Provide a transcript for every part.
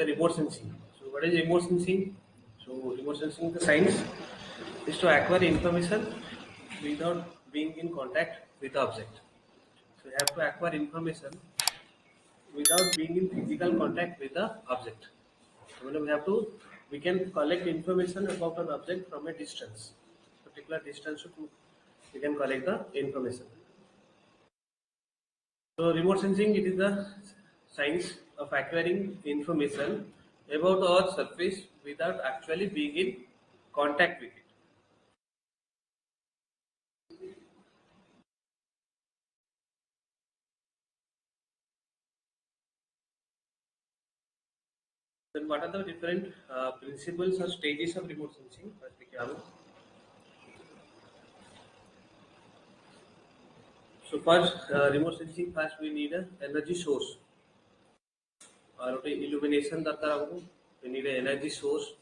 the remote sensing. So what is remote sensing? So remote sensing, the science is to acquire information without being in contact with the object. So you have to acquire information without being in physical contact with the object. So we can collect information about an object from a distance, particular distance. We can collect the information. So remote sensing, it is the science of acquiring information about our surface without actually being in contact with it. Then what are the different principles or stages of remote sensing? First, we have. So first, remote sensing, first we need an energy source or illumination darkar हमको. We need an energy source.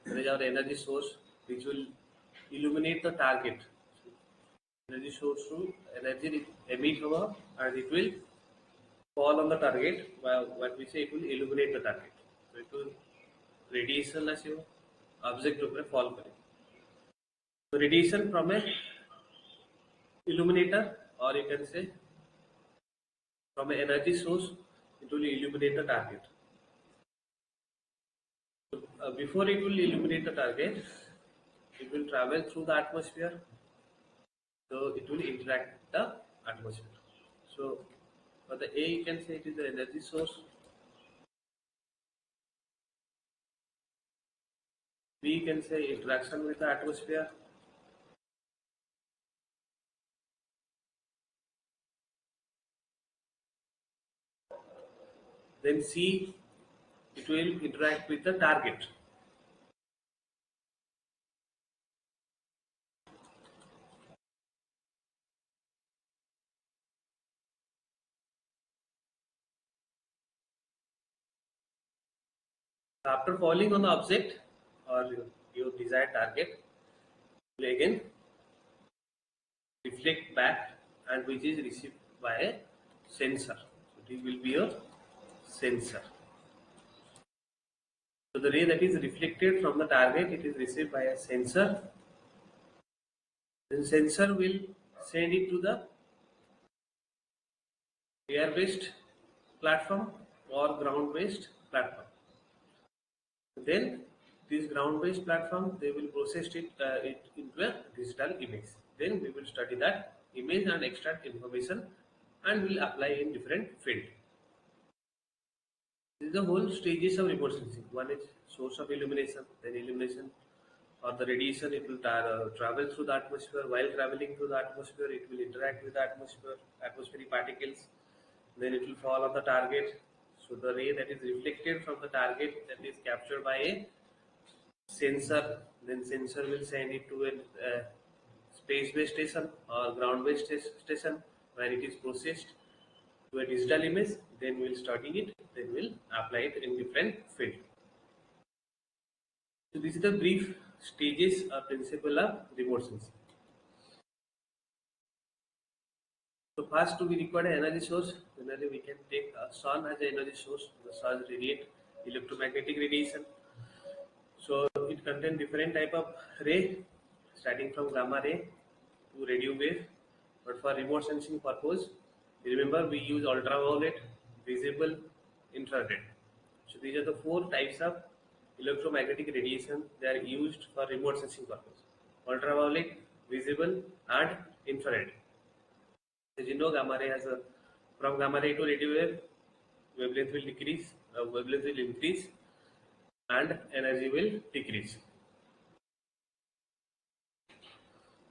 There is our energy source which will illuminate the target. Energy source to energy emit होगा and it will fall on the target. What we say, it will illuminate the target. So it will radiation ऐसे हो object ऊपर fall करे. So radiation from a illuminator, or you can say from an energy source, it will illuminate the target. So, before it will illuminate the target, it will travel through the atmosphere. So it will interact with the atmosphere. So for the A, you can say it is the energy source. B, you can say interaction with the atmosphere. Then C, it will interact with the target. After falling on the object or your desired target, will again reflect back, and which is received by a sensor. So this will be your sensor. So the ray that is reflected from the target, it is received by a sensor. Then sensor will send it to the air-based platform or ground-based platform. Then this ground-based platform, they will process it into a digital image. Then we will study that image and extract information and will apply in different field. This is the whole stages of remote sensing. One is source of illumination, then illumination or the radiation, it will travel through the atmosphere. While traveling through the atmosphere, it will interact with the atmosphere, atmospheric particles. Then it will fall on the target. So the ray that is reflected from the target, that is captured by a sensor. Then sensor will send it to a space-based station or ground-based station where it is processed to a digital image. Then we'll study it. Then we'll apply it in different field. So this is the brief stages or principle of remote sensing. So first, we require an energy source. Generally, we can take sun as an energy source. The sun radiate electromagnetic radiation. So it contains different type of ray, starting from gamma ray to radio wave. But for remote sensing purpose, remember we use ultraviolet, visible, infrared. So these are the four types of electromagnetic radiation. They are used for remote sensing purpose: ultraviolet, visible, and infrared. As you know, gamma ray has from gamma ray to radio wave, wavelength will decrease, wavelength will increase, and energy will decrease.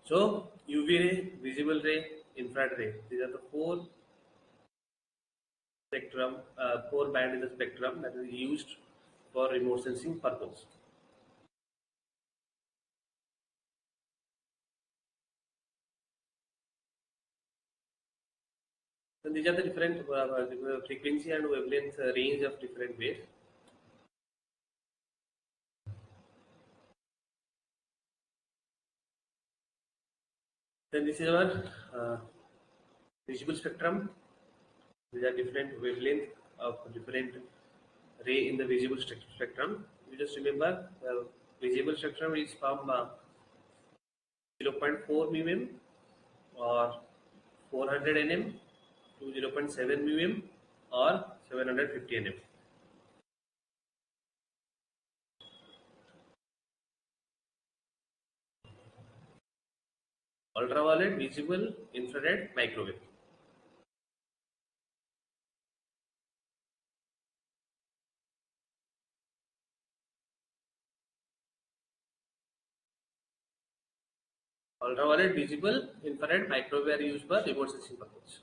So UV ray, visible ray, infrared ray. These are the four spectrum, four band in the spectrum that is used for remote sensing purpose. And these are the different frequency and wavelength range of different waves. Then this is our visible spectrum. These are different wavelength of different ray in the visible spectrum. You just remember the visible spectrum is from 0.4 mm or 400 nm to 0.7 mm or 750 nm. Ultraviolet, visible, infrared, microwave. Ultraviolet, visible, infrared, microwave are used for remote sensing purpose.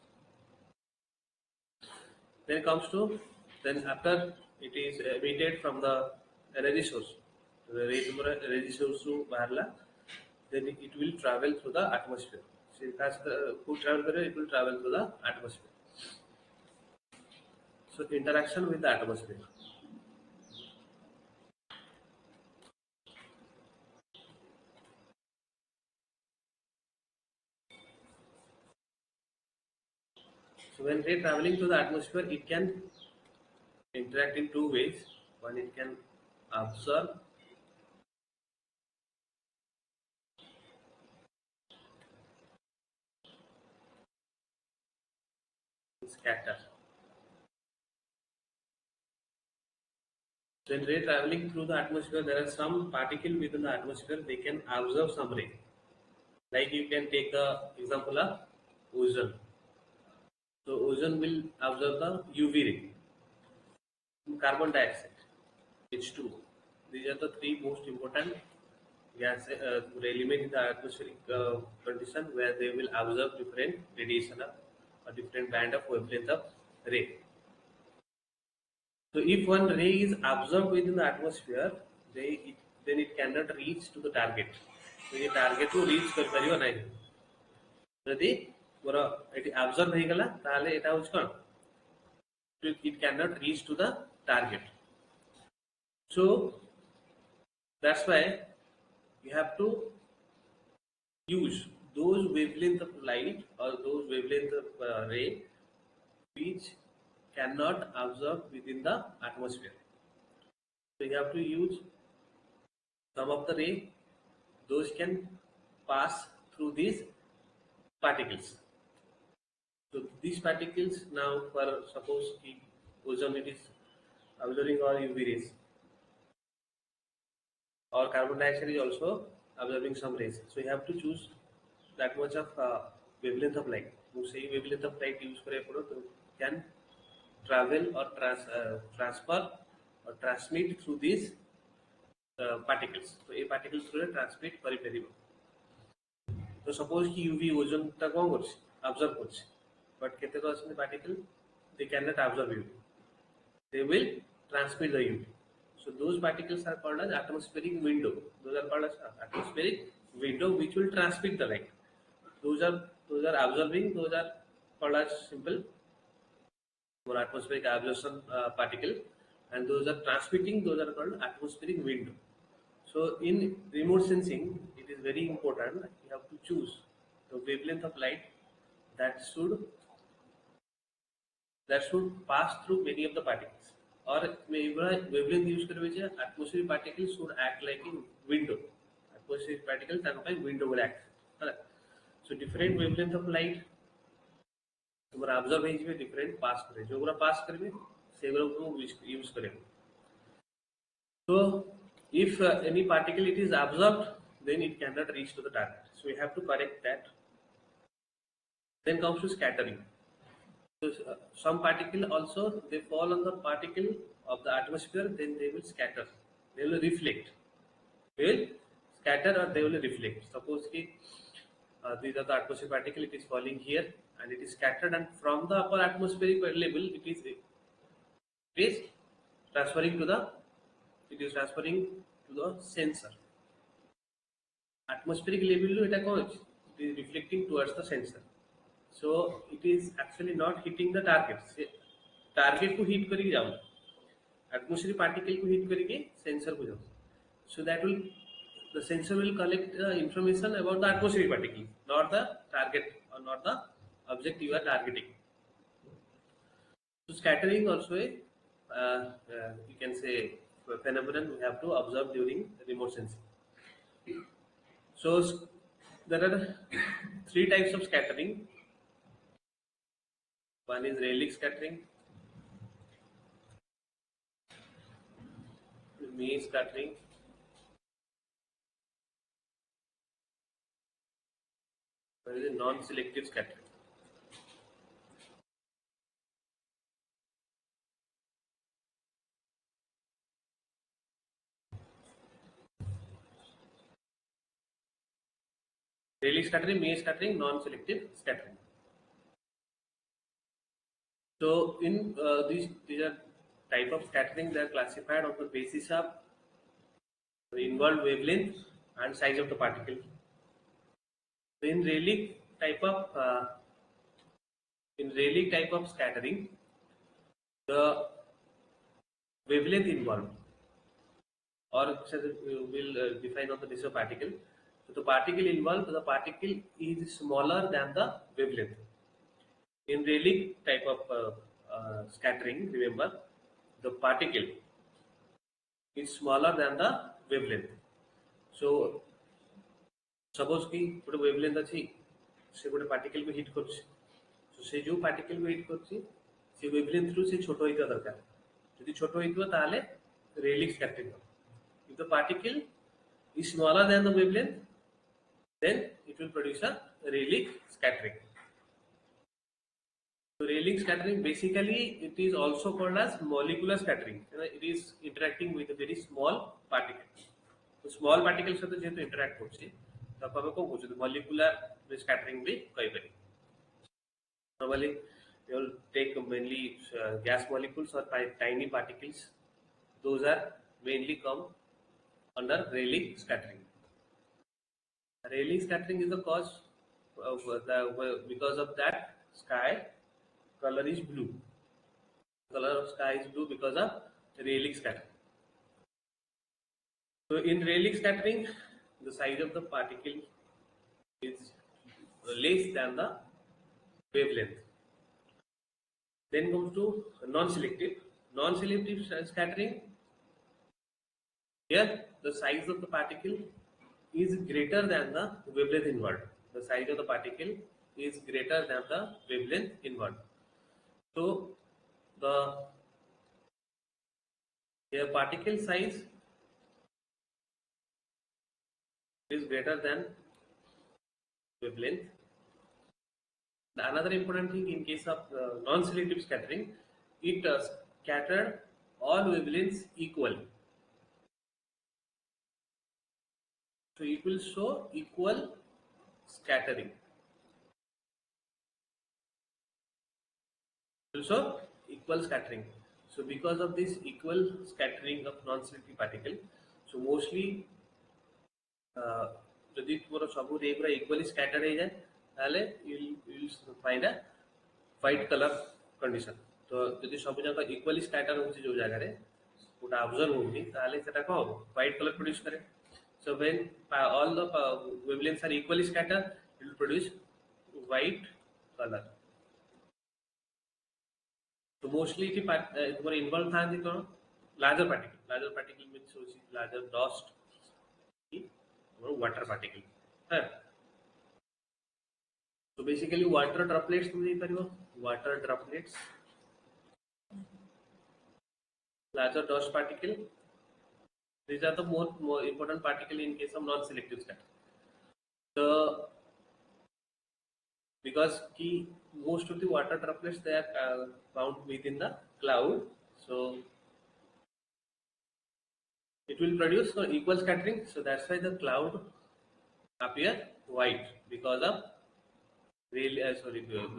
Then comes to, then after it is emitted from the energy source, the energy source to Barla, then it will travel through the atmosphere. So it has the who travel there, it will travel through the atmosphere. So interaction with the atmosphere. So when ray traveling through the atmosphere, it can interact in two ways. One, it can absorb, scatter. So when ray traveling through the atmosphere, there are some particle within the atmosphere. They can absorb some ray. Like you can take the example of ozone. So ozone will absorb the UV ray, carbon dioxide, H2. These are the three most important gas element in the atmospheric condition where they will absorb different radiation of a different band of wavelength of ray. So if one ray is absorbed within the atmosphere, then it cannot reach to the target. So ये target को reach कर परियो नहीं. यदि मोर eighty absorb नहीं गला, ताले एटा उस कौन? It cannot reach to the target. So that's why you have to use those wavelength of light or those wavelength of ray which cannot absorb within the atmosphere. So you have to use some of the ray, those can pass through these particles. So these particles now, for suppose ozone it is absorbing all UV rays, or carbon dioxide is also absorbing some rays. So you have to choose that much of wavelength of light. You say wavelength of light use करे पड़ो तो can travel or transfer or transmit through these particles. तो ये particles through transmit करिपरिबो. तो suppose कि UV ozone टा कौन करछि absorb करछि, but केते तो असने particle they cannot absorb UV. They will transmit the UV. So those particles are called as atmospheric window. Those are called as atmospheric window which will transmit the light. Those are absorbing. Those are called as simple or atmospheric absorption particle, and those are transmitting. Those are called atmospheric window. So in remote sensing, it is very important. You have to choose the wavelength of light that should pass through many of the particles. Or wavelength use करवे atmospheric particles should act like a window. Atmospheric particles ताकि window will act. So different wavelength of light तुम्हारा absorb है different pass करे. जो गुरा pass करवे सेगुरा को use करे. So if any particle it is absorbed, then it cannot reach to the target. So we have to correct that. Then comes to scattering. So, some particle also they fall on the particle of the atmosphere, then they will scatter. They will reflect. They will scatter or they will reflect. Suppose ki, these are the atmospheric particle. It is falling here and it is scattered, and from the upper atmospheric level, it is transferring to the sensor. Atmospheric level it is reflecting towards the sensor. So it is actually not hitting the target. Target को hit करके जाओ. Atmospheric particle को hit करके sensor को जाओ. So that will the sensor will collect information about the atmospheric particle, not the target or not the object you are targeting. So scattering also you can say phenomenon we have to observe during remote sensing. So there are three types of scattering. One is Rayleigh scattering, Mie scattering, one is non-selective scattering. Rayleigh scattering, Mie scattering, non-selective scattering. So in these are type of scattering. They are classified on the basis of the involved wavelength and size of the particle. In Rayleigh type of scattering, the wavelength involved, or will define on the basis of particle. So the particle involved, the particle is smaller than the wavelength. In Rayleigh type of scattering, remember the particle is smaller than the wavelength. So suppose कि ଗୋଟେ wavelength ଅଛି ସେ ଗୋଟେ particle को hit କରୁଛି, so ସେ जो particle को hit କରୁଛି ସେ wavelength ରୁ ସେ छोट होइଥିବା दरकार. ଯଦି छोट होइଥିବ ताले Rayleigh scattering ହେବ. If the particle is smaller than the wavelength, then it will produce a Rayleigh scattering. So Rayleigh scattering, basically it is also called as molecular scattering. It is interacting with a very small particle. So small particles सहित जेहेतु interact होछि तब हम को कहउछु molecular scattering भी कहि पारि. Normally you will take mainly gas molecules or tiny particles. Those are mainly come under Rayleigh scattering. Rayleigh scattering is the cause of because of that sky color is blue. Color of sky is blue because of Rayleigh scattering. So in Rayleigh scattering, the size of the particle is less than the wavelength. Then comes to non-selective. Non-selective scattering. Here, the size of the particle is greater than the wavelength involved. The size of the particle is greater than the wavelength involved. So the particle size is greater than wavelength. Another important thing in case of non-selective scattering, it scattered all wavelengths equally. So it will show equal scattering. It will show equal scattering. So because of this equal scattering of non-selective particle, so mostly যদি তোমার সবু রে পুরা equally scattered হয়ে যায় তাহলে ইউল find a white colour condition. তো যদি সবু যাক ইকুয়ালি স্ক্যাটার হচ্ছে যে জায়গায় ওটা অবজর্ভ হউনি তাহলে সেটা কম হোয়াইট কলর প্রোডিউস করে. So when all the wavelengths are equally scattered, it will produce white color. So mostly it involved thaanti kono larger particle. Larger particle means larger dust, water particle. So basically water droplets तुम देख पारिबो, water droplets, larger dust particle. These are the more important particle in case of non-selective scattering. So because most of the water droplets they are found within the cloud, so it will produce equal scattering. So that's why the cloud appear white because of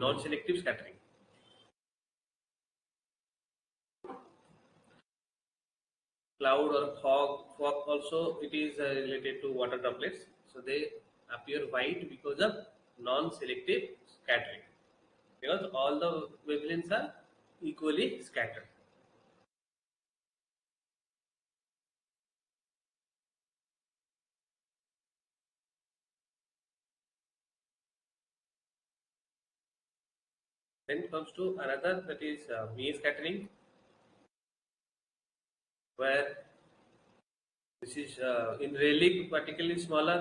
non-selective scattering. Cloud or fog also it is related to water droplets. So they appear white because of non-selective scattering, because all the wavelengths are equally scattered. Then comes to another, that is Mie scattering. where this is in relic particularly smaller,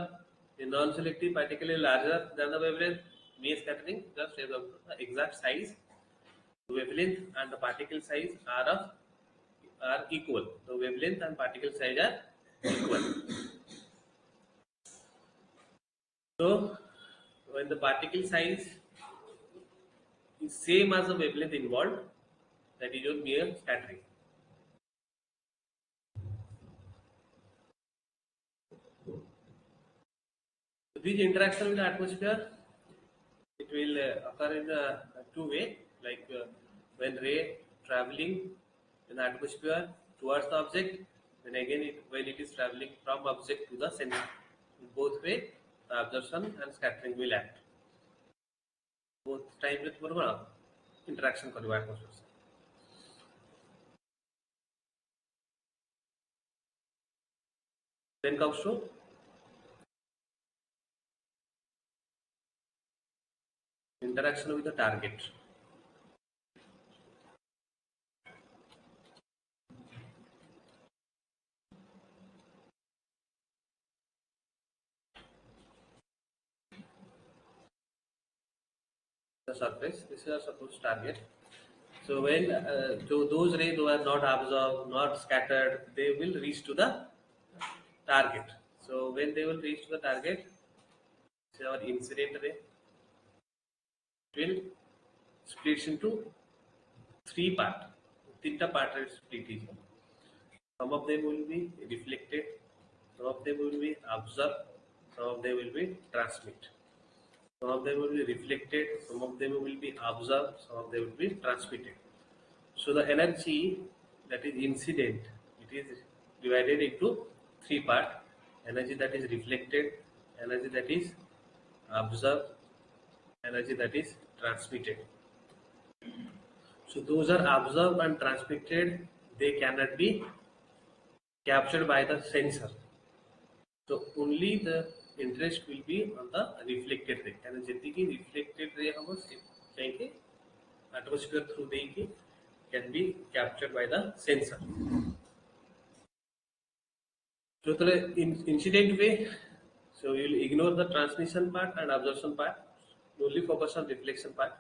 in non-selective particularly larger than the wavelength. Mean scattering just is of the exact size, wavelength and the particle size are equal. The wavelength and particle size are equal. So when the particle size is same as the wavelength involved, that is your mere scattering. So this interaction with the atmosphere, it will occur in two way, like when ray traveling in the atmosphere towards the object, then again when it is traveling from object to the sensor. In both way, the absorption and scattering will act. Both time with interaction kariba atmosphere. Then comes to interaction with the target. The surface, this is supposed target. So when those rays are not absorbed, not scattered, they will reach to the target. So when they will reach to the target, say our incident ray, it will split into three parts. Tinta part is split. Some of them will be reflected, some of them will be absorbed, some of them will be transmitted. Some of them will be reflected, some of them will be absorbed, some of them will be transmitted. So the energy that is incident, it is divided into three parts: energy that is reflected, energy that is observed, energy that is transmitted. So those are observed and transmitted, they cannot be captured by the sensor. So only the interest will be on the reflected ray. And the reflected ray atmosphere through the can be captured by the sensor. So in incident way, so you will ignore the transmission part and absorption part, only focus on reflection part.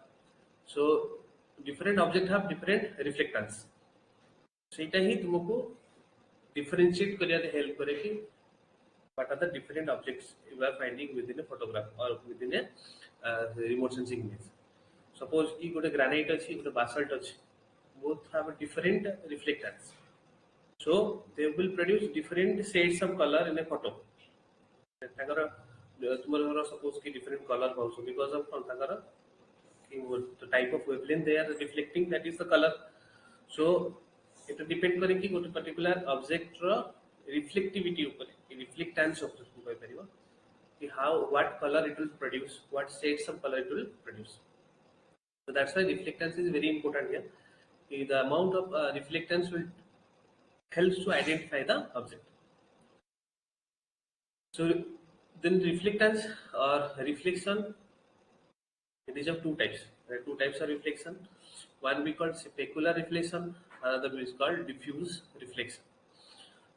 So different objects have different reflectance. ସେଇଟା ହିଁ तुमको differentiate करिया help करे कि what are the different objects you are finding within a photograph or within a remote sensing image. Suppose कि गोटे granite अच्छी, गोटे basalt अच्छी, both have a different reflectance. So they will produce different shades of color in a photo. Suppose ki different color also because of the type of wavelength they are reflecting, that is the color. So it depends on a particular object reflectivity, reflectance of what color it will produce, what shades of color it will produce. So that's why reflectance is very important here. The amount of reflectance will helps to identify the object. So then reflectance or reflection, it is of two types. There are two types of reflection. One we call specular reflection, another is called diffuse reflection.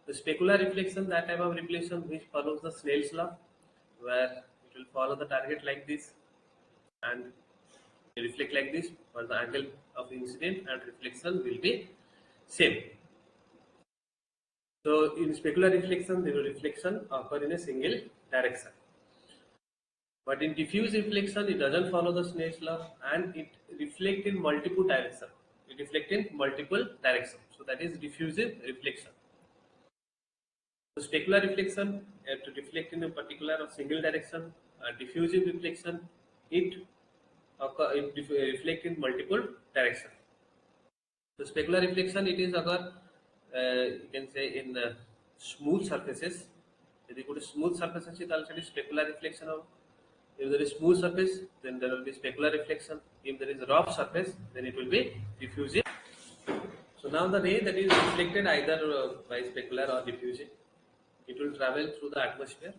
The specular reflection, that type of reflection which follows the Snell's law, where it will follow the target like this and reflect like this, but the angle of incident and reflection will be same. So in specular reflection, the reflection occur in a single direction. But in diffuse reflection, it doesn't follow the Snell's law and it reflects in multiple directions. It reflects in multiple directions. So that is diffusive reflection. So specular reflection, to reflect in a particular or single direction. Diffusive reflection, it reflects in multiple directions. So specular reflection, it is occur, you can say in smooth surfaces. If you put a smooth surface, it is specular reflection. If there is smooth surface, then there will be specular reflection. If there is a rough surface, then it will be diffusive. So now the ray that is reflected either by specular or diffusive, it will travel through the atmosphere,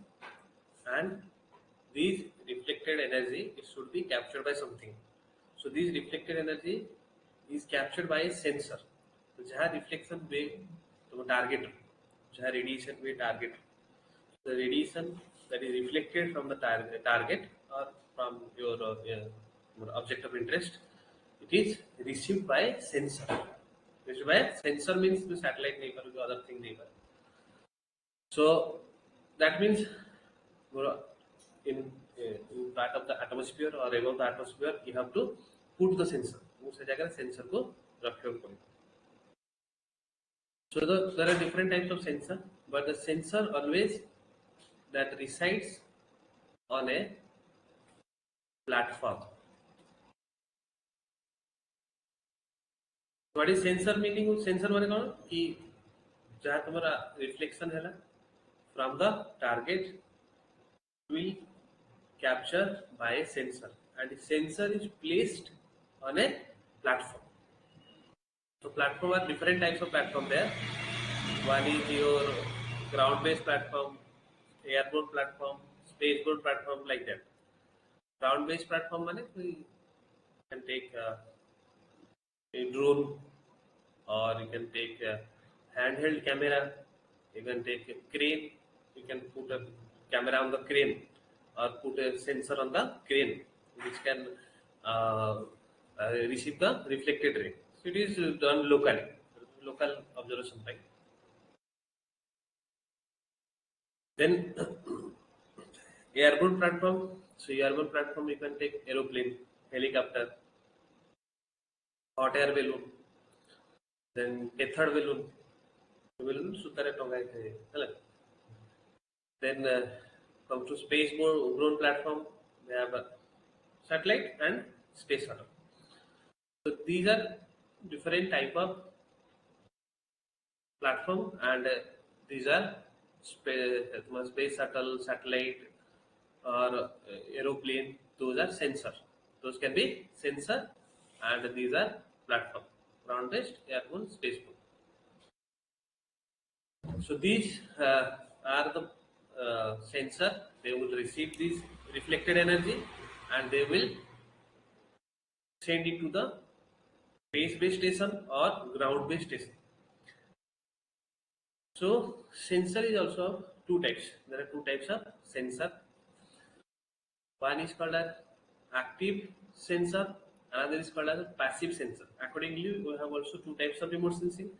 and these reflected energy, it should be captured by something. So this reflected energy is captured by a sensor. तो जहाँ reflection wave तो target जहाँ radiation हुए target, the radiation that is reflected from the target or from your object of interest, it is received by sensor. Received by sensor means the satellite नहीं पर other thing नहीं पर. So that means in part of the atmosphere or above the atmosphere you have to put the sensor. उस जगह sensor को रखने को पड़ेगा. So there are different types of sensor, but the sensor always that resides on a platform. What is sensor meaning? Sensor माने कौन कि जहाँ तुम्हारा reflection है ना from the target will capture by a sensor, and the sensor is placed on a platform. So platform are different types of platform there. One is your ground-based platform, airborne platform, spaceborne platform, like that. Ground-based platform माने you can take a drone, or you can take a handheld camera, you can take a crane, you can put a camera on the crane or put a sensor on the crane which can receive the reflected ray. So it is done locally, local observation type. Then airborne platform. So airborne platform you can take aeroplane, helicopter, hot air balloon, then tethered balloon. Balloon सुतारे टंगाई थे, है ना? Then come to space-borne platform. They have a satellite and space shuttle. So these are different type of platform, and these are space shuttle, satellite, or aeroplane. Those are sensor. Those can be sensor, and these are platform: ground-based, airborne, spaceborne. So these are the sensor. They will receive this reflected energy, and they will send it to the space-based station or ground-based station. So sensor is also of two types. There are two types of sensor. One is called as active sensor, another is called as passive sensor. Accordingly, we have also two types of remote sensing: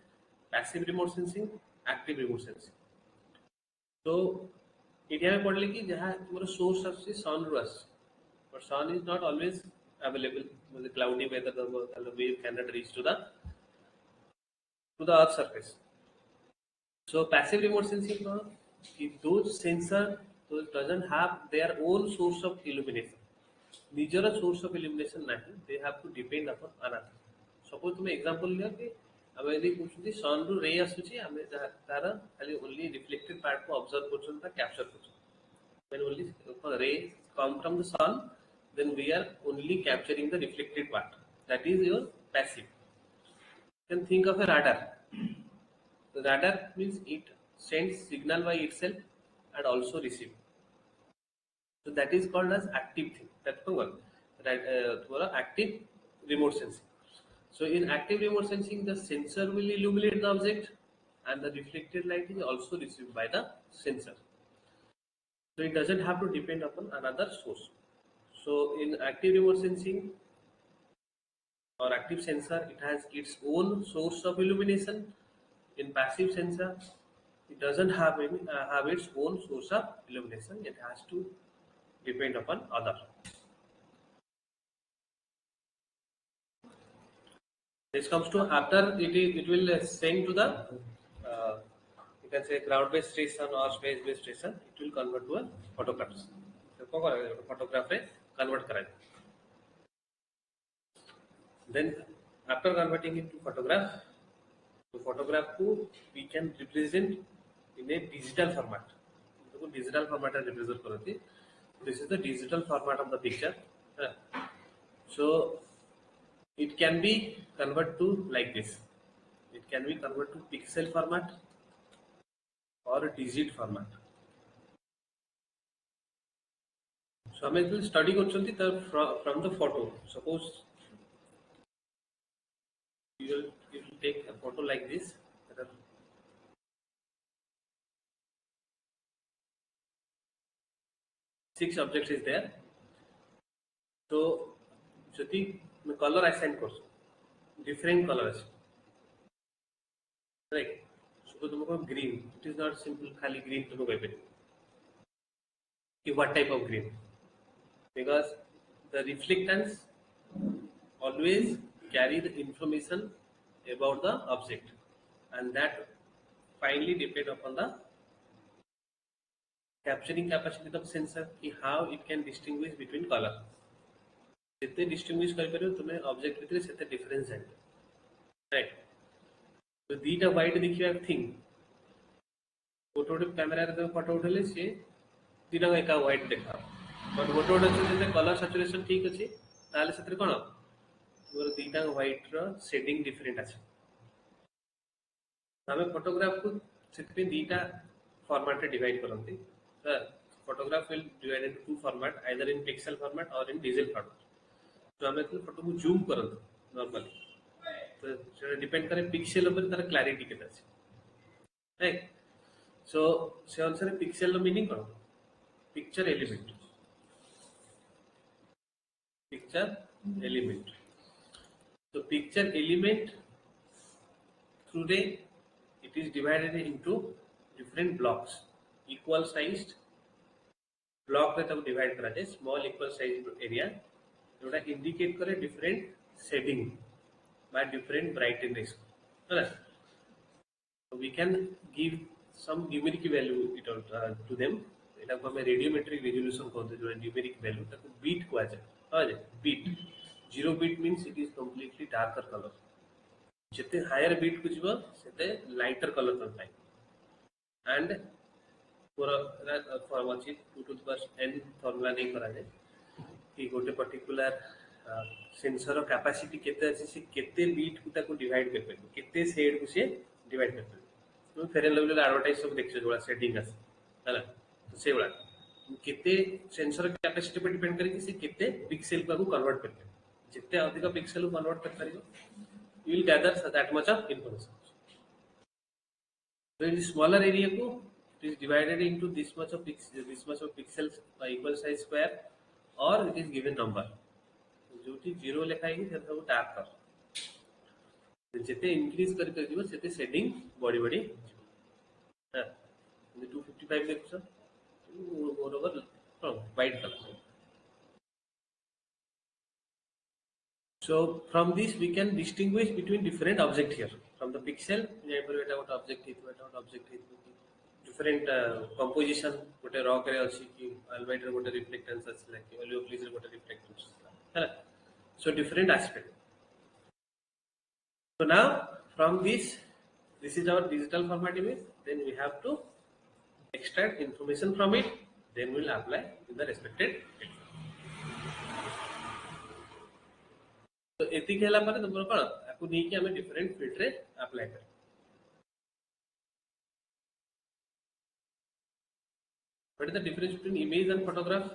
passive remote sensing, active remote sensing. So इतिहास में पढ़ ली कि जहाँ तुम्हारा source of the sun रु आस, but sun is not always available. With the cloudy weather, the wave cannot reach to the earth surface. So passive remote sensing, those sensor those doesn't have their own source of illumination. ନିଜର source of illumination ନାହିଁ, they have to depend upon another. Suppose तुम example लिया कि ଆମେ यदि कुछ sun रू ray आସୁଛି, ଆମେ तार खाली only reflected part को observe करछन ता capture करछन. When only rays come from the sun, then we are only capturing the reflected part. That is your passive. You can think of a radar. The radar means it sends signal by itself and also receive. So that is called as active thing. That's one. Active remote sensing. So in active remote sensing, the sensor will illuminate the object, and the reflected light is also received by the sensor. So it doesn't have to depend upon another source. So in active remote sensing or active sensor, it has its own source of illumination. In passive sensor, it doesn't have its own source of illumination. It has to depend upon other. This comes to after it will send to the you can say ground-based station or space-based station. It will convert to a photograph. So photograph रे convert कराए. Then after converting it to photograph, तो photograph को we can represent in a digital format. तो digital format है represent करती. This is the digital format of the picture. So it can be converted to like this. It can be converted to pixel format or digit format. So हमें जो study करछंती from the photo. Suppose you will take a photo like this. 6 objects is there. So যদি color assign করছো different color আছে right so তোমাকে green it is not simple খালি green তুমি পাইবে what type of green because the reflectance always carry the information about the object and that finally depend upon the capturing capacity of sensor ki how it can distinguish between color जितने distinguish कर पारे तुम्हें object भितर सेते difference है right तो दीटा white देखिए thing फोटो कैमरा रे फोटो उठले से दीटा एका white देखा बट फोटो उठले कलर सैचुरेशन ठीक अछि ताले सेते कोन तोर दीटा white रो शेडिंग डिफरेंट अछि हमें फोटोग्राफ को सेते दीटा फॉर्मेट रे डिवाइड करंती sir photograph will divide into two format either in pixel format or in digital format तो हमें तो फोटो को जूम करंत नॉर्मली तो सेटा डिपेंड करे पिक्सेल ऊपर तार क्लैरिटी केता अछि राइट सो से अनुसार पिक्सेल रो मीनिंग कोन पिक्चर एलिमेंट तो picture element through the it is divided into different blocks equal sized block रे तब डिवाइड करा जाए स्मॉल इक्वल साइज एरिया जोटा इंडिकेट करे different shading by different brightness है ना so we can give some numeric value it to them एटा को हमें रेडियोमेट्रिक रेजोल्यूशन कहते जो न्यूमेरिक वैल्यू ताको बीट को आ जाए हां जे bit 0 bit means it is completely darker colour जिते हायर बीट को जीव सेते लाइटर कलर तो पाए एंड पूरा फॉर्म अछि 2 to the power n formula नहीं करा जाए कि गोटे पर्टिकुलर सेंसर कैपेसिटी केते अछि से केते बीट को ताको डिवाइड कर पे केते शेड को से डिवाइड कर पे तो फेर लेवल एडवर्टाइज सब देखछ जोला सेटिंग अछि हैला तो से वाला केते सेंसर कैपेसिटी पे डिपेंड करे कि से केते पिक्सेल को कन्वर्ट कर पे जितने अधिक पिक्सेल को कन्वर्ट कर परियो you will gather that much of information so in smaller area ko it is divided into this much of pixels by equal size square or it is given number जो कि 0 लिखा है कि सब dark कर जितने इंक्रीज कर कर दियो सेते शेडिंग बड़ी हां 255 देखो sir more over white colour so from this we can distinguish between different object here from the pixel eta what object different composition what rock रे अछि कि albite रे what reflectance अछि like oleoplease रे what reflectance है so different aspect so now from this is our digital format image then we have to extract information from it then we'll apply in the respected field तो एति केला पर तुमर कोन आपको नहीं कि हमें डिफरेंट फील्ड रे अप्लाई कर what is the difference between image and photograph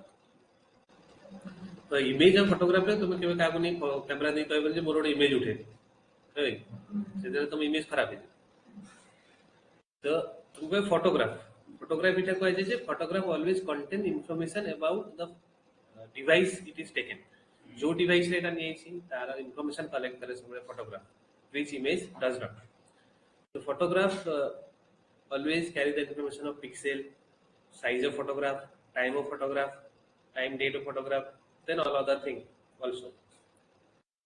तो इमेज एंड फोटोग्राफ रे तुम केबे काको नहीं कैमरा नहीं कहबे जे मोर इमेज उठे है से तुम इमेज खराब है तो तुम फोटोग्राफ इटा कहै जे photograph always contain information about the device it is taken जो डिवाइस रे नहीं छी तार इंफॉर्मेशन कलेक्ट करे समय photograph which image does not तो photograph always carry the information of pixel size of photograph time date of photograph then all other thing also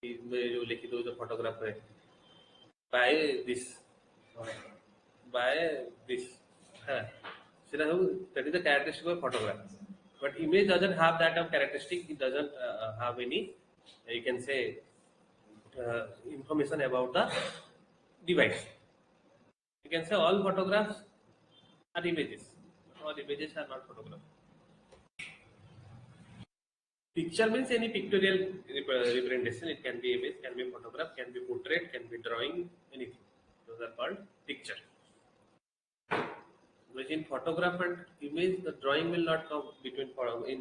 जो लिखित हो जो फोटोग्राफ है by this है सेटा सब that is the characteristic of photograph but image doesn't have that of characteristic it doesn't have any you can say information about the device you can say all photographs are images all images are not photographs picture means any pictorial representation it can be image can be photograph can be portrait can be drawing anything those are called picture which in photograph and image the drawing will not come between in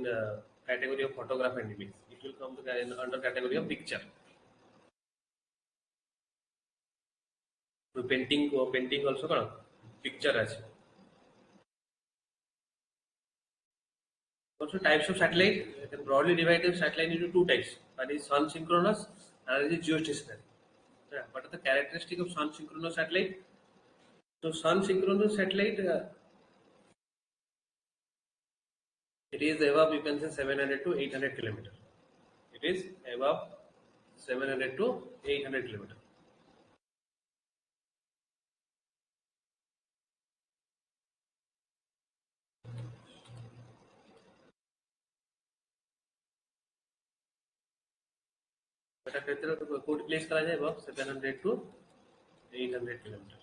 category of photograph and image it will come under category of picture so painting also kon picture as Also, types of satellite, you can broadly divide the satellite into two types. That is sun synchronous and that is geostationary. Yeah, what are the characteristics of sun synchronous satellite? So, sun synchronous satellite, it is above, you can say, 700 to 800 kilometer. It is above 700 to 800 kilometer. But at could place करा जाए above 700 to 800 kilometer.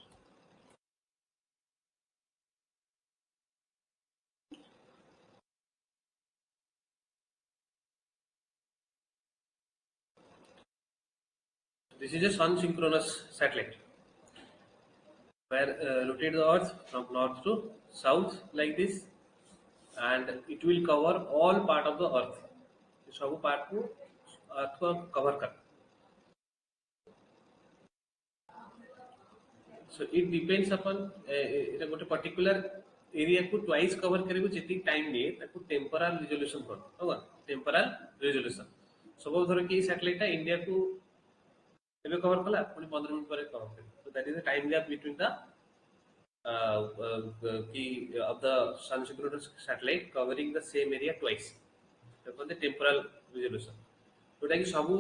This is a sun synchronous satellite where rotate the Earth from north to south like this, and it will cover all part of the Earth. सब part को Earth को cover कर. So it depends upon it गोटे particular area को twice cover करे को जितनी time लिए ताको temporal resolution कर, होगा temporal resolution. सब धरो कि satellite टा India को ଏବେ cover कला पुणी 15 मिनट ପରେ cover करे. So that is the time gap between the of the sun synchronous satellite covering the same area twice. The temporal resolution. जोटा कि सबू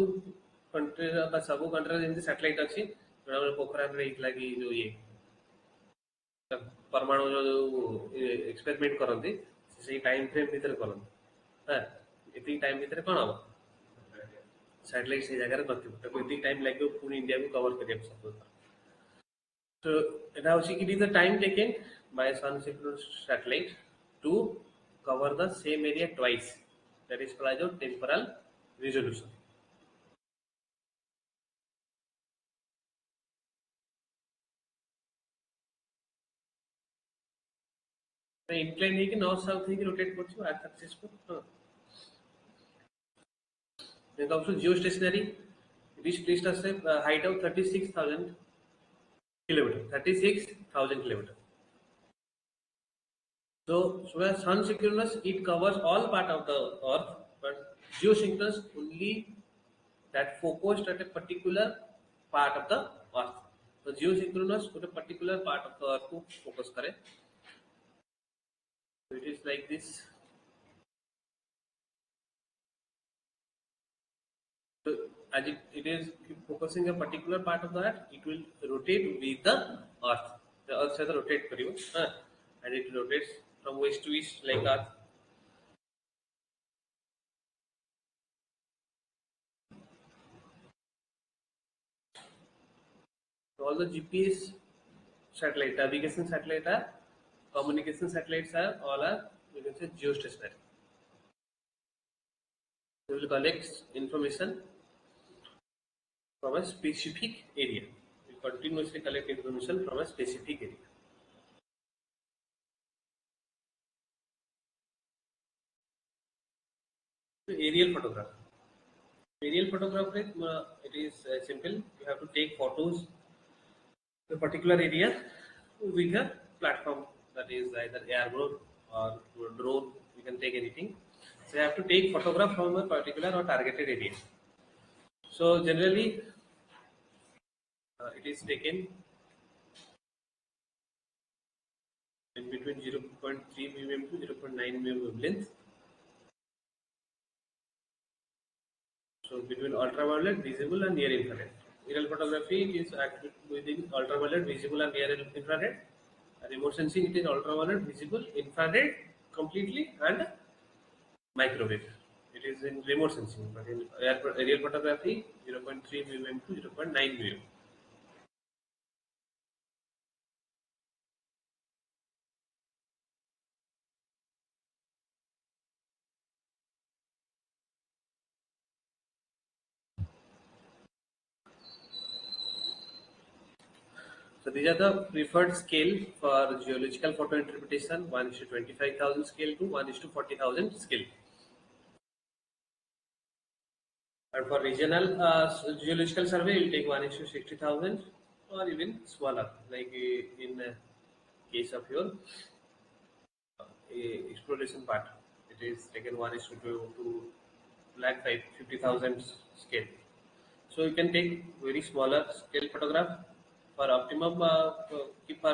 कंट्री बा सबू कंट्री जेमती सैटेलाइट अछि जोटा हमर पोखरा रे हितला कि जो ये परमाणु जो एक्सपेरिमेंट करंती से टाइम फ्रेम भीतर करन हां इति टाइम भीतर कोन हो सैटेलाइट से जगह करती तो इति टाइम लागो पूरी इंडिया को कवर करिया सकतो. So now it is the time taken by sun synchronous satellite to cover the same area twice. That is called temporal resolution. The incline है कि north south है कि rotate करछो x axis को. Then comes to geostationary. It is placed at a height of 36,000 kilometer. 36,000 kilometer. So where sun synchronous it covers all part of the earth, but geosynchronous only that focused at a particular part of the earth. So geosynchronous to a particular part of the earth को focus करे. So it is like this. So as it is focusing a particular part of the earth, it will rotate with the earth. The earth से rotate करियो, and it rotates from west to east like earth. So all the GPS satellite, navigation satellite are, communication satellites are, all are, you can say geostationary. They will collect information from a specific area. We continuously collect information from a specific area. So aerial photography. Aerial photography, it is simple. You have to take photos of a particular area with a platform that is either airborne or drone. You can take anything. So you have to take photograph from a particular or targeted area. So generally, it is taken in between 0.3 mm to 0.9 mm wavelength. So between ultraviolet, visible and near infrared. Aerial photography is active within ultraviolet, visible and near infrared. And remote sensing, it is ultraviolet, visible, infrared completely and microwave. It is in remote sensing, but in aerial photography 0.3 mm to 0.9 mm. So these are the preferred scale for geological photo interpretation: 1:25,000 scale to 1:40,000 scale. And for regional geological survey, it will take 1:60,000 or even smaller, like in case of your exploration part. It it is taken 1:2 to lakh 50,000 scale. So you can take very smaller scale photograph for optimum for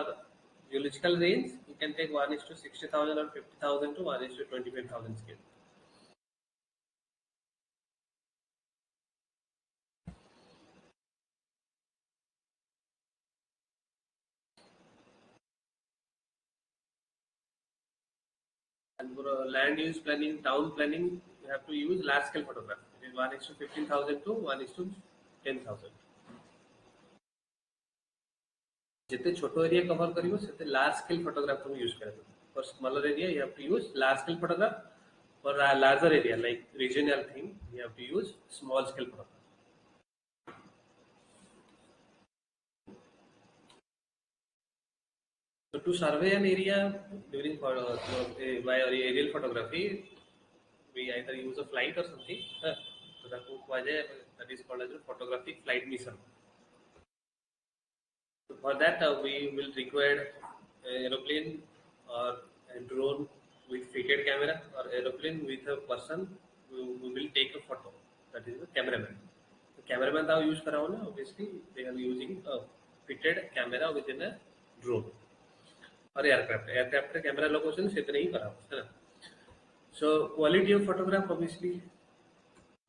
geological range. You can take 1:60,000 or 50,000 to 1:25,000 scale. And for land use planning, town planning, you have to use large scale photograph. It is 1:15,000 to 1:10,000. जितने छोटो area cover करियो सेते large scale photograph तुम use करबो. For smaller area you have to use large scale photograph. For a larger area like regional thing you have to use small scale photograph. So to survey an area during by aerial photography, we either use a flight or something. So that is called as a photographic flight mission. So for that, we will require an aeroplane or a drone with fitted camera, or aeroplane with a person who will take a photo. That is the cameraman. The cameraman that use kara na, obviously they are using a fitted camera within a drone or aircraft. Aircraft का camera location से इतना ही करा है ना. So quality of photograph obviously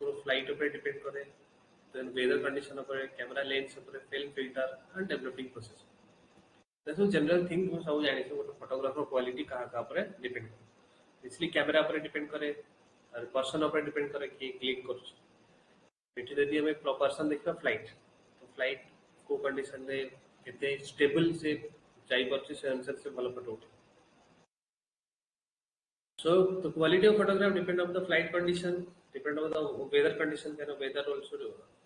पूरा flight ऊपर depend करे. Then weather condition upon camera lens upon film filter and developing process. That's a general thing जो सब जाने से वो photographer quality कहाँ पर depend करे. इसलिए camera पर depend करे और person पर depend करे कि click करो. बेटे यदि हमें person देखा flight, तो flight को condition में कितने stable से चाहिए बच्चे से आंसर से भला photo उठे. So the quality of photograph depend on the flight condition, depend on the weather condition. Then weather also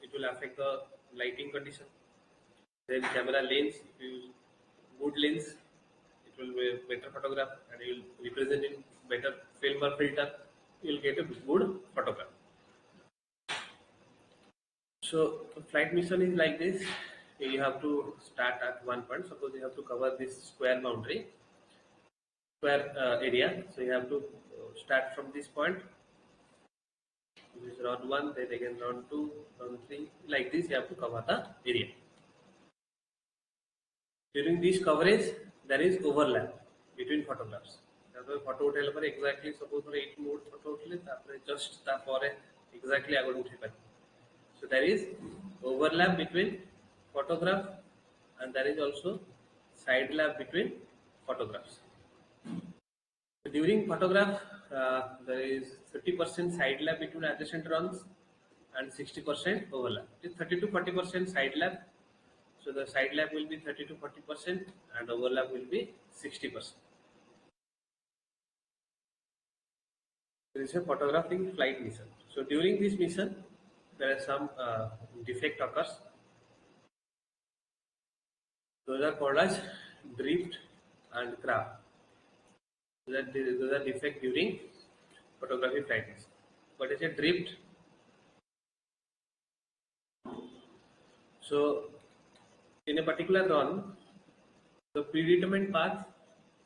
it will affect the lighting condition. Then camera lens, if you use good lens, it will be a better photograph and you will represent in better film or filter. You will get a good photograph. So the flight mission is like this. You have to start at one point. Suppose you have to cover this square boundary. Square area, so you have to start from this point. This is round 1, then again round 2, round 3, like this you have to cover the area. During this coverage, there is overlap between photographs. Photo उठेला पर exactly suppose for 8 mode photo उठले तापरे just तापरे exactly आगे उठे पाए. So there is overlap between photograph and there is also side lap between photographs. During photograph, there is 50% side lap between adjacent runs and 60% overlap. It is 30 to 40% side lap. So the side lap will be 30 to 40% and overlap will be 60%. There is a photographing flight mission. So during this mission, there is some defect occurs. Those are called as drift and craft. Those are defect during photography flight mission. What is a drift? So in a particular run, the predetermined path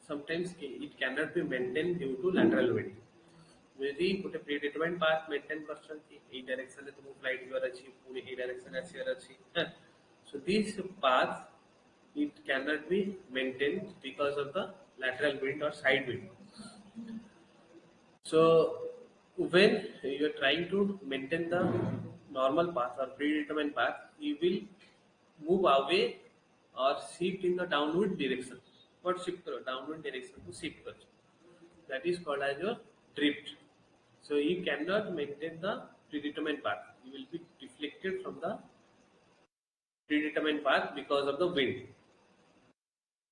sometimes it cannot be maintained due to lateral wind. यदि ଗୋଟେ predetermined path maintain करछंती ए direction रे तुम flight कर अछि पूरे ए direction आसियर अछि. So this path it cannot be maintained because of the lateral wind or side wind. So when you are trying to maintain the normal path or predetermined path, you will move away or shift in the downward direction. What shift करो? Downward direction to shift करो. That is called as your drift. So you cannot maintain the predetermined path. You will be deflected from the predetermined path because of the wind.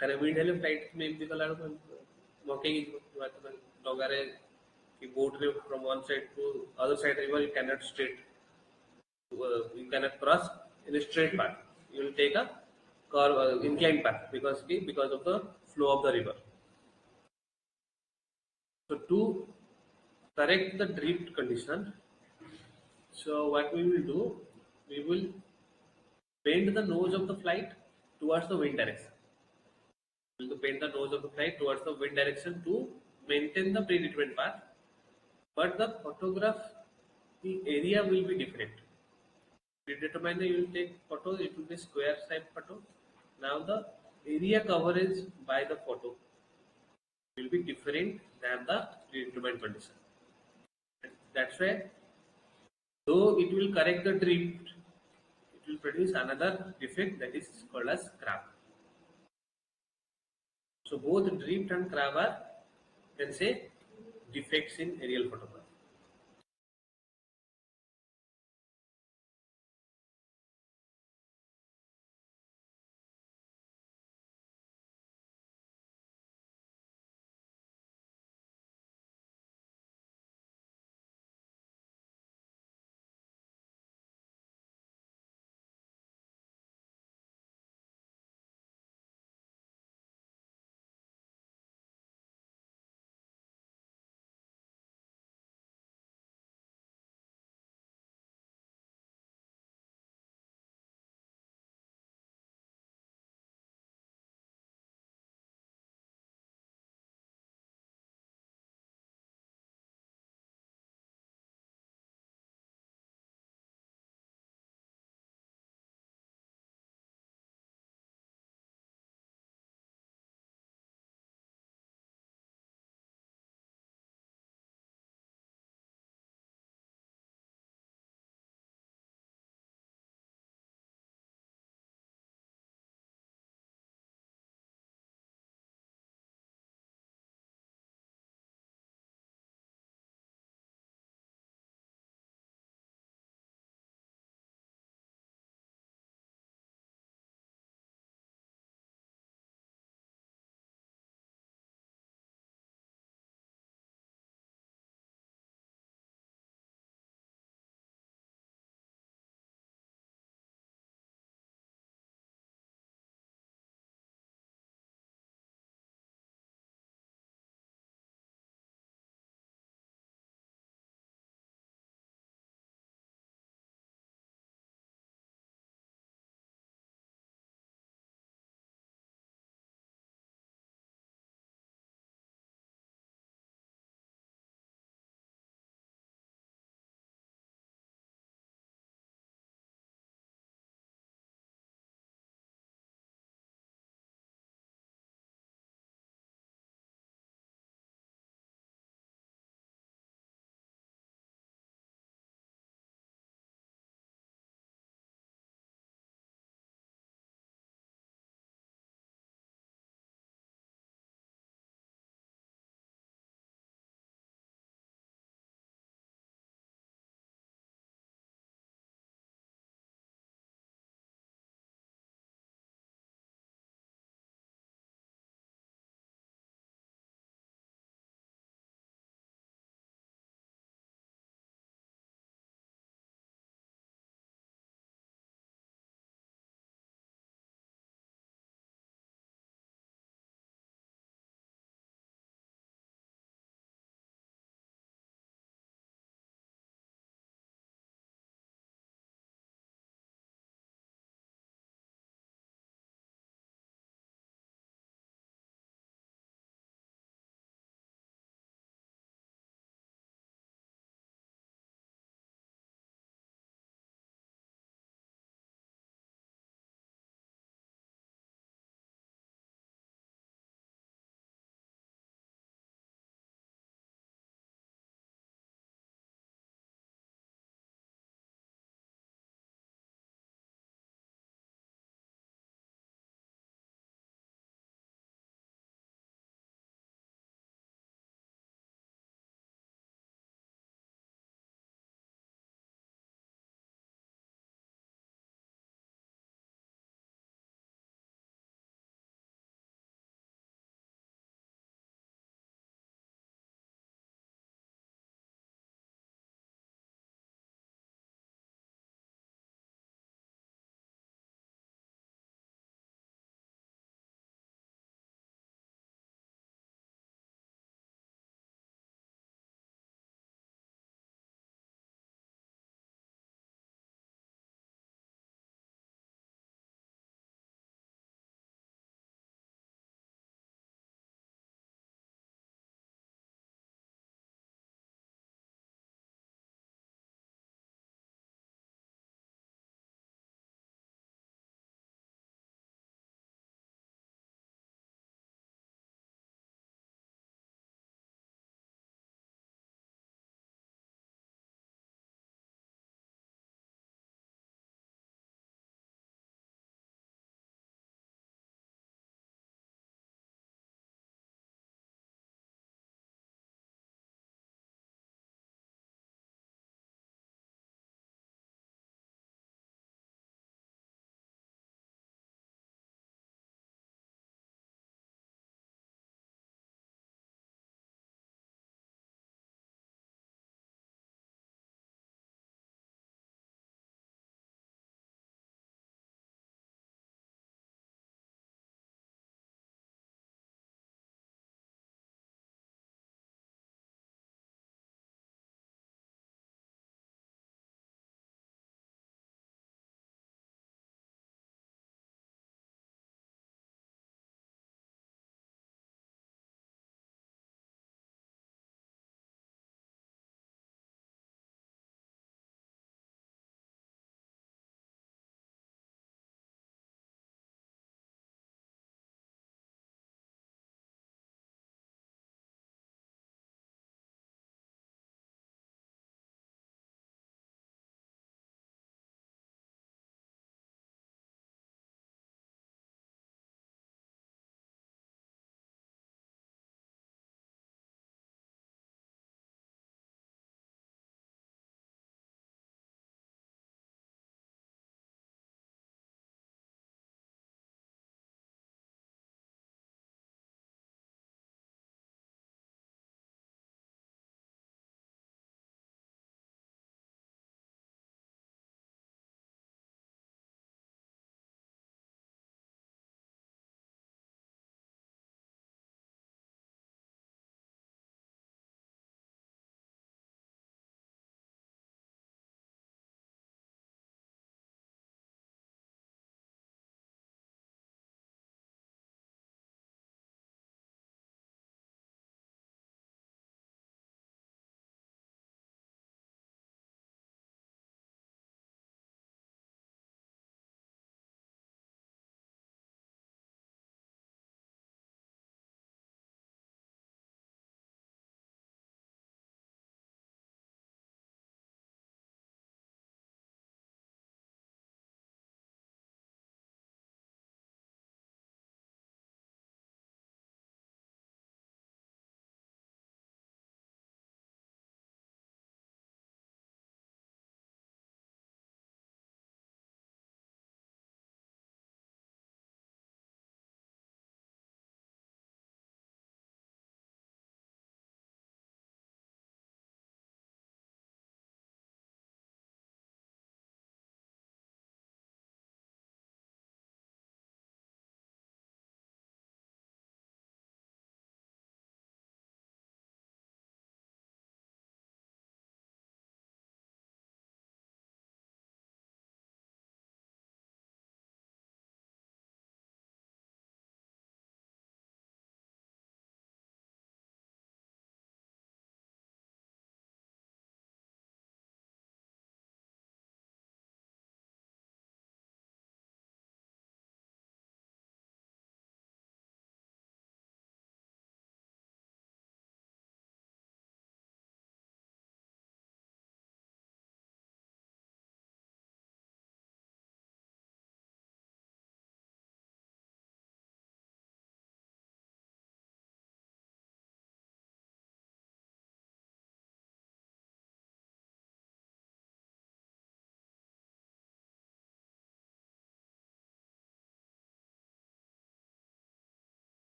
कारण wind हेले flight में इम्ति colour को मौके की बात है डोगारे कि boat रे from one side to other side river you cannot straight you cannot cross in a straight path. You will take a curve inclined path because of the flow of the river. So to correct the drift condition, so what we will do, we will bend the nose of the flight towards the wind direction. We will bend the nose of the flight towards the wind direction to maintain the predetermined path. but the photograph, the area will be different. Predetermined you will take photo, it will be square type photo. Now the area coverage by the photo will be different than the predetermined condition. That's why, though it will correct the drift, it will produce another defect that is called as crab. So both drift and crab are, you can say, defects in aerial photography.